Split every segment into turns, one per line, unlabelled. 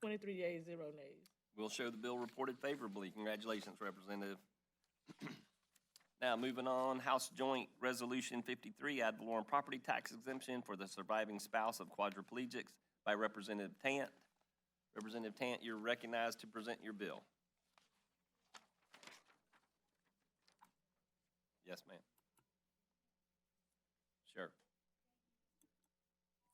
23 yeas, 0 nays.
We'll show the bill reported favorably. Congratulations, Representative. Now, moving on, House Joint Resolution 53, ad valorem property tax exemption for the surviving spouse of quadriplegics by Representative Tant. Representative Tant, you're recognized to present your bill. Yes, ma'am. Sure.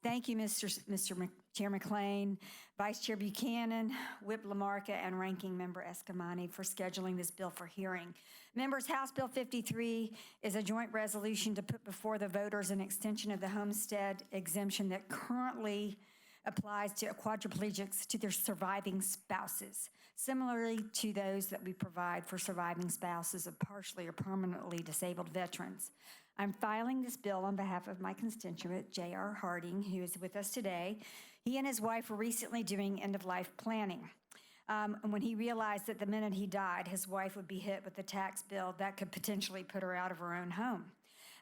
Thank you, Mr. Chair McLean, Vice Chair Buchanan, Whip Lamarca, and Ranking Member Escamani for scheduling this bill for hearing. Members, House Bill 53 is a joint resolution to put before the voters an extension of the Homestead Exemption that currently applies to quadriplegics to their surviving spouses, similarly to those that we provide for surviving spouses of partially or permanently disabled veterans. I'm filing this bill on behalf of my constituent, J.R. Harding, who is with us today. He and his wife were recently doing end-of-life planning. And when he realized that the minute he died, his wife would be hit with a tax bill that could potentially put her out of her own home.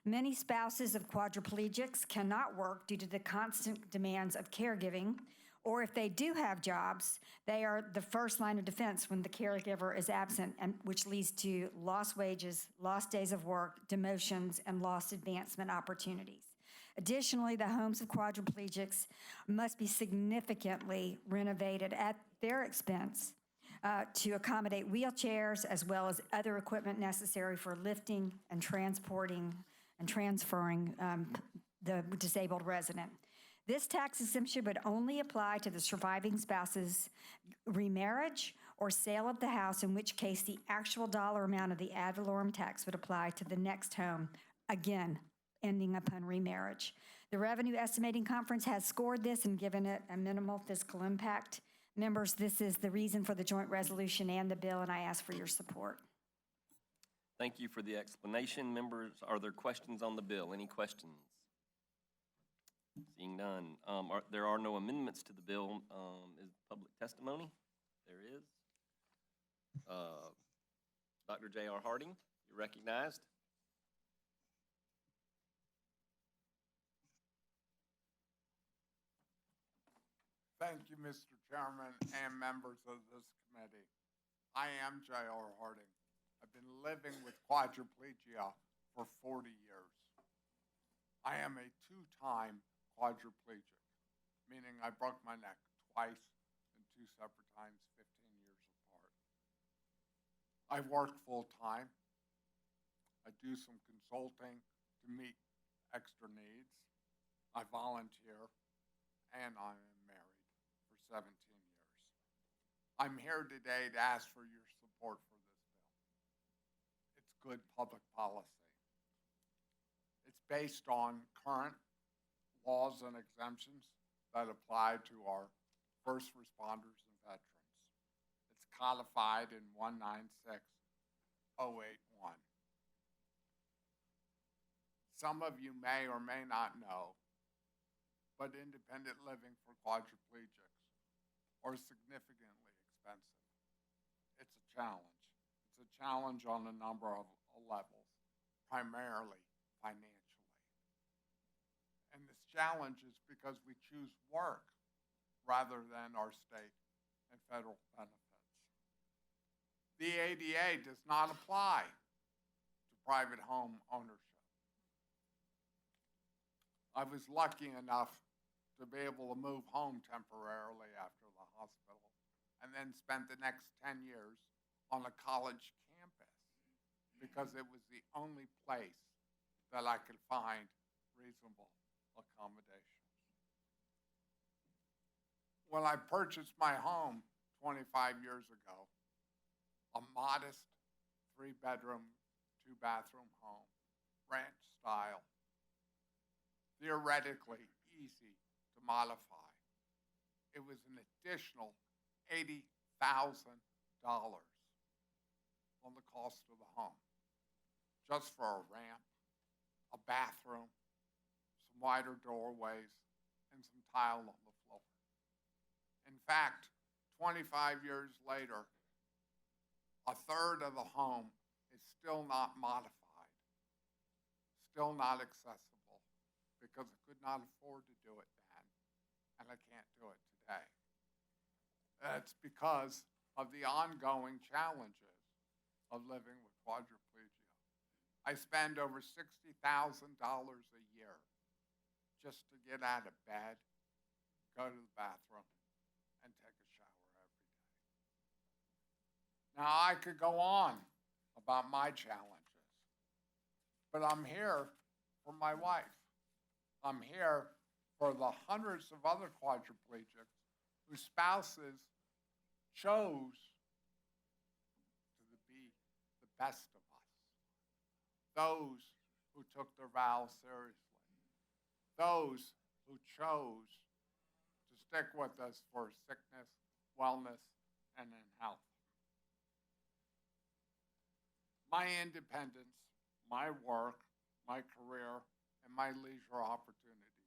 Many spouses of quadriplegics cannot work due to the constant demands of caregiving, or if they do have jobs, they are the first line of defense when the caregiver is absent, and which leads to lost wages, lost days of work, demotions, and lost advancement opportunities. Additionally, the homes of quadriplegics must be significantly renovated at their expense to accommodate wheelchairs as well as other equipment necessary for lifting and transporting and transferring the disabled resident. This tax exemption would only apply to the surviving spouse's remarriage or sale of the house, in which case the actual dollar amount of the ad valorem tax would apply to the next home, again, ending upon remarriage. The Revenue Estimating Conference has scored this and given it a minimal fiscal impact. Members, this is the reason for the joint resolution and the bill, and I ask for your support.
Thank you for the explanation. Members, are there questions on the bill? Any questions? Seeing none. There are no amendments to the bill. Is public testimony? There is. Dr. J.R. Harding, you're recognized.
Thank you, Mr. Chairman and members of this committee. I am J.R. Harding. I've been living with quadriplegia for 40 years. I am a two-time quadriplegic, meaning I broke my neck twice and 2 separate times, 15 years apart. I work full-time. I do some consulting to meet extra needs. I volunteer, and I am married for 17 years. I'm here today to ask for your support for this bill. It's good public policy. It's based on current laws and exemptions that apply to our first responders and veterans. It's codified in 196081. Some of you may or may not know, but independent living for quadriplegics are significantly expensive. It's a challenge. It's a challenge on a number of levels, primarily financially. And this challenge is because we choose work rather than our state and federal benefits. The ADA does not apply to private home ownership. I was lucky enough to be able to move home temporarily after the hospital and then spent the next 10 years on a college campus because it was the only place that I could find reasonable accommodations. When I purchased my home 25 years ago, a modest 3-bedroom, 2-bathroom home, ranch style, theoretically easy to modify. It was an additional $80,000 on the cost of the home, just for a ramp, a bathroom, some wider doorways, and some tile on the floor. In fact, 25 years later, a third of the home is still not modified, still not accessible, because I could not afford to do it then, and I can't do it today. That's because of the ongoing challenges of living with quadriplegia. I spend over $60,000 a year just to get out of bed, go to the bathroom, and take a shower every day. Now, I could go on about my challenges, but I'm here for my wife. I'm here for the hundreds of other quadriplegics whose spouses chose to be the best of us. Those who took their vows seriously. Those who chose to stick with us for sickness, wellness, and in health. My independence, my work, my career, and my leisure opportunities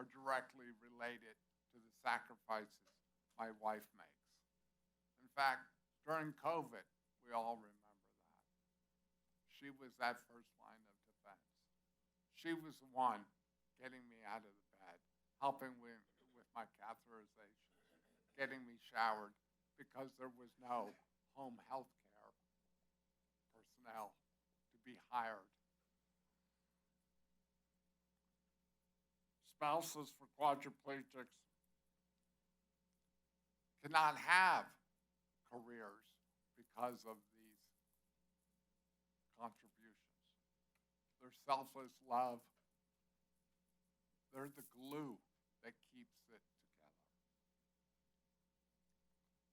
are directly related to the sacrifices my wife makes. In fact, during COVID, we all remember that. She was that first line of defense. She was the one getting me out of the bed, helping with my catheterization, getting me showered, because there was no home health care personnel to be hired. Spouses for quadriplegics cannot have careers because of these contributions. Their selfless love, they're the glue that keeps it together.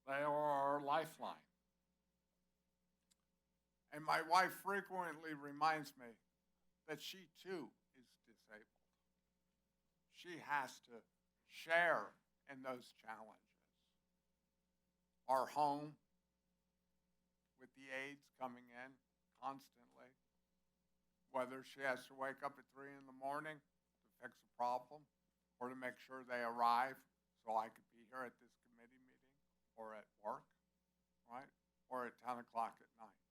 They are our lifeline. And my wife frequently reminds me that she too is disabled. She has to share in those challenges. Our home, with the aides coming in constantly, whether she has to wake up at 3 in the morning to fix a problem or to make sure they arrive so I could be here at this committee meeting or at work, right? Or at 10 o'clock at night.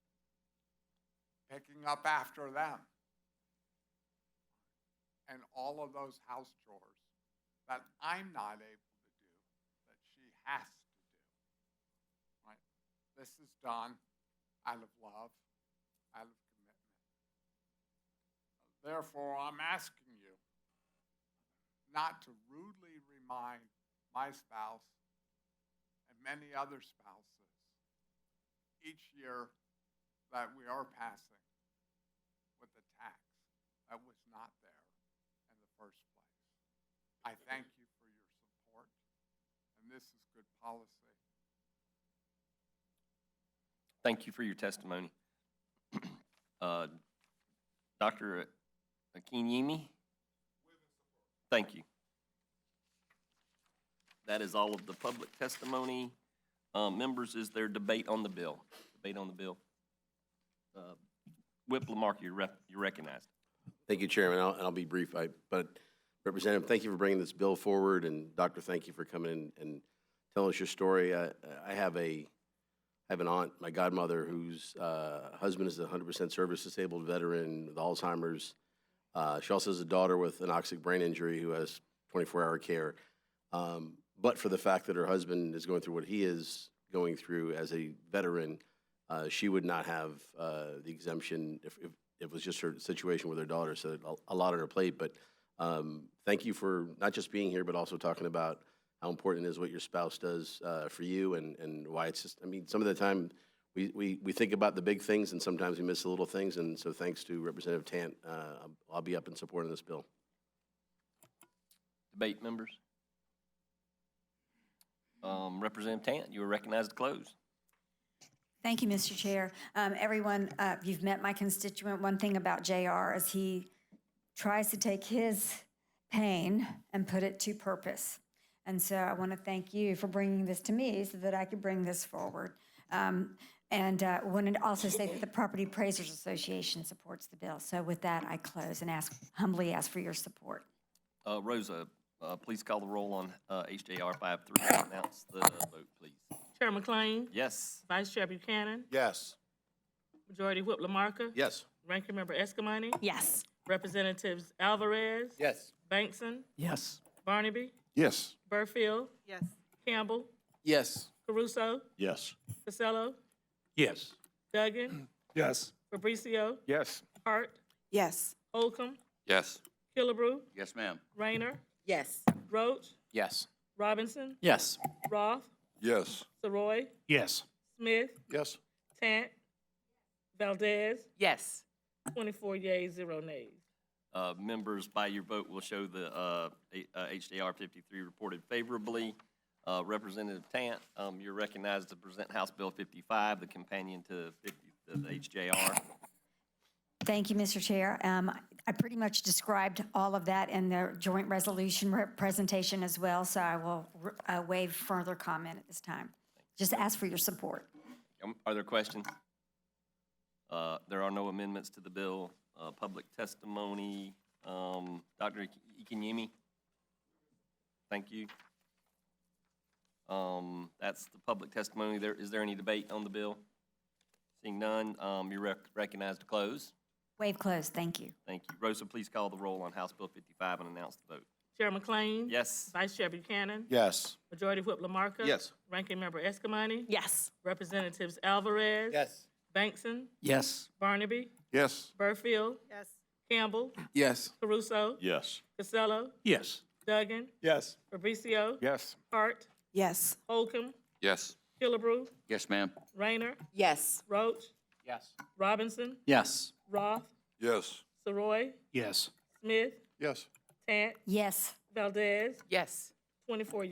Picking up after them. And all of those house chores that I'm not able to do, that she has to do, right? This is done out of love, out of commitment. Therefore, I'm asking you not to rudely remind my spouse and many other spouses each year that we are passing with a tax that was not there in the first place. I thank you for your support, and this is good policy.
Thank you for your testimony. Dr. Akinyemi? Thank you. That is all of the public testimony. Members, is there debate on the bill? Debate on the bill? Whip Lamarck, you're recognized.
Thank you, Chairman. I'll be brief. But Representative, thank you for bringing this bill forward, and Doctor, thank you for coming in and telling us your story. I have an aunt, my godmother, whose husband is a 100% service-disabled veteran with Alzheimer's. She also has a daughter with anoxic brain injury who has 24-hour care. But for the fact that her husband is going through what he is going through as a veteran, she would not have the exemption if it was just her situation with her daughter, so a lot on her plate. But thank you for not just being here, but also talking about how important it is what your spouse does for you, and why it's just, I mean, some of the time we think about the big things, and sometimes we miss the little things, and so thanks to Representative Tant. I'll be up in support of this bill.
Debate, members? Representative Tant, you are recognized to close.
Thank you, Mr. Chair. Everyone, you've met my constituent. One thing about JR is he tries to take his pain and put it to purpose. And so I want to thank you for bringing this to me so that I could bring this forward. And wanted to also say that the Property Appraisers Association supports the bill. So with that, I close and humbly ask for your support.
Rosa, please call the roll on HJR 53 and announce the vote, please.
Chair McLean.
Yes.
Vice Chair Buchanan.
Yes.
Majority Whip Lamarcka.
Yes.
Ranking Member Escamani.
Yes.
Representatives Alvarez.
Yes.
Bankson.
Yes.
Barnaby.
Yes.
Burfield.
Yes.
Campbell.
Yes.
Caruso,
Yes.
Casella,
Yes.
Duggan,
Yes.
Fabricio,
Yes.
Hart,
Yes.
Holcomb,
Yes.
Killebrew,
Yes, ma'am.
Rayner,
Yes.
Roach,
Yes.
Robinson,
Yes.
Roth,
Yes.
Soroy,
Yes.
Smith,
Yes.
Tant, Valdez,
Yes.
24 yeas, 0 nays.
Members, by your vote, will show the HJR 53 reported favorably. Representative Tant, you're recognized to present House Bill 55, the companion to the HJR.
Thank you, Mr. Chair. I pretty much described all of that in the joint resolution presentation as well, so I will waive further comment at this time. Just ask for your support.
Are there questions? There are no amendments to the bill. Public testimony, Dr. Ikanyemi? Thank you. That's the public testimony. Is there any debate on the bill? Seeing none, you're recognized to close.
Waive closed, thank you.
Thank you. Rosa, please call the roll on House Bill 55 and announce the vote.
Chair McLean.
Yes.
Vice Chair Buchanan.
Yes.
Majority Whip LaMarca.
Yes.
Ranking Member Escamani.
Yes.
Representatives Alvarez.
Yes.
Bankson.
Yes.
Barnaby.
Yes.
Burfield.
Yes.
Campbell.
Yes.
Caruso.
Yes.
Casella.
Yes.
Duggan.
Yes.
Fabricio.
Yes.
Hart.
Yes.
Holcomb.
Yes.
Killebrew.
Yes, ma'am.
Rayner.
Yes.
Roach.
Yes.
Robinson.
Yes.
Roth.
Yes.
Soroy.
Yes.
Smith.
Yes.
Tant.
Yes.
Valdez.
Yes.
24